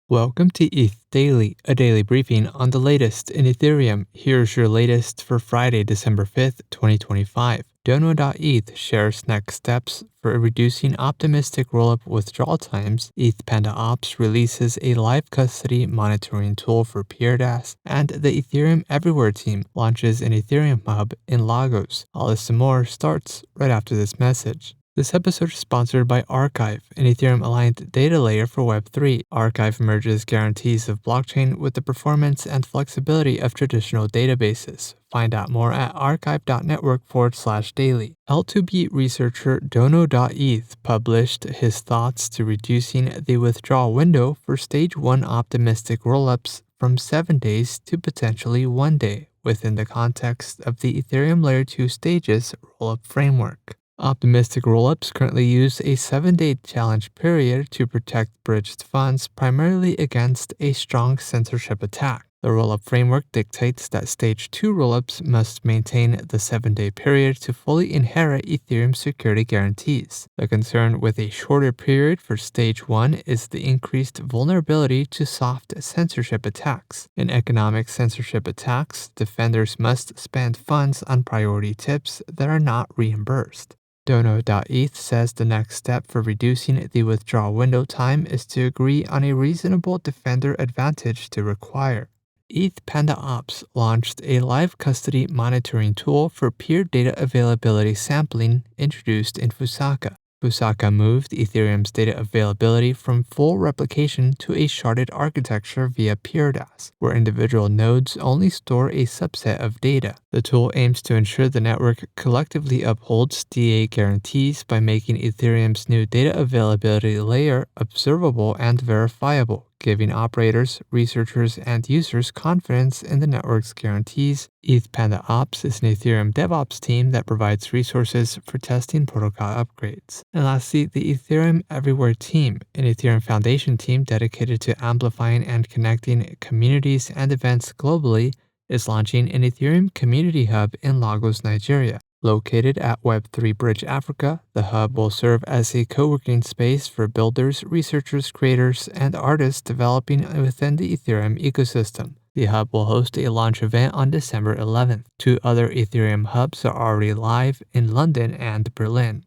Welcome to ETH Daily, a daily briefing on the latest in Ethereum. Here's your latest for Friday, December 5th, 2025. Dono.eth shares next steps for reducing optimistic rollup withdrawal times. ETH Panda Ops releases a live custody monitoring tool for PeerDAS, and the Ethereum Everywhere team launches an Ethereum hub in Lagos. All this and more starts right after this message. This episode is sponsored by Archive, an Ethereum-aligned data layer for Web3. Archive merges guarantees of blockchain with the performance and flexibility of traditional databases. Find out more at archive.network/daily. L2B researcher Dono.eth published his thoughts to reducing the withdrawal window for Stage 1 optimistic rollups from 7 days to potentially 1 day within the context of the Ethereum Layer 2 stages rollup framework. Optimistic rollups currently use a 7-day challenge period to protect bridged funds primarily against a strong censorship attack. The rollup framework dictates that Stage 2 rollups must maintain the 7-day period to fully inherit Ethereum security guarantees. The concern with a shorter period for Stage 1 is the increased vulnerability to soft censorship attacks. In economic censorship attacks, defenders must spend funds on priority tips that are not reimbursed. Dono.eth says the next step for reducing the withdrawal window time is to agree on a reasonable defender advantage to require. ETH Panda Ops launched a live custody monitoring tool for peer data availability sampling introduced in Fusaka. Fusaka moved Ethereum's data availability from full replication to a sharded architecture via PeerDAS, where individual nodes only store a subset of data. The tool aims to ensure the network collectively upholds DA guarantees by making Ethereum's new data availability layer observable and verifiable, giving operators, researchers, and users confidence in the network's guarantees. ETH Panda Ops is an Ethereum DevOps team that provides resources for testing protocol upgrades. And lastly, the Ethereum Everywhere team, an Ethereum Foundation team dedicated to amplifying and connecting communities and events globally, is launching an Ethereum community hub in Lagos, Nigeria. Located at Web3 Bridge Africa, the hub will serve as a co-working space for builders, researchers, creators, and artists developing within the Ethereum ecosystem. The hub will host a launch event on December 11th. 2 other Ethereum hubs are already live in London and Berlin.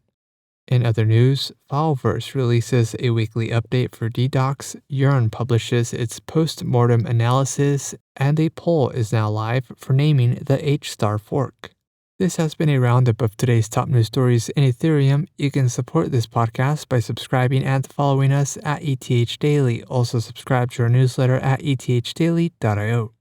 In other news, Fileverse releases a weekly update for DDocs, Urn publishes its post-mortem analysis, and a poll is now live for naming the H-star fork. This has been a roundup of today's top news stories in Ethereum. You can support this podcast by subscribing and following us at ETH Daily. Also subscribe to our newsletter at ethdaily.io.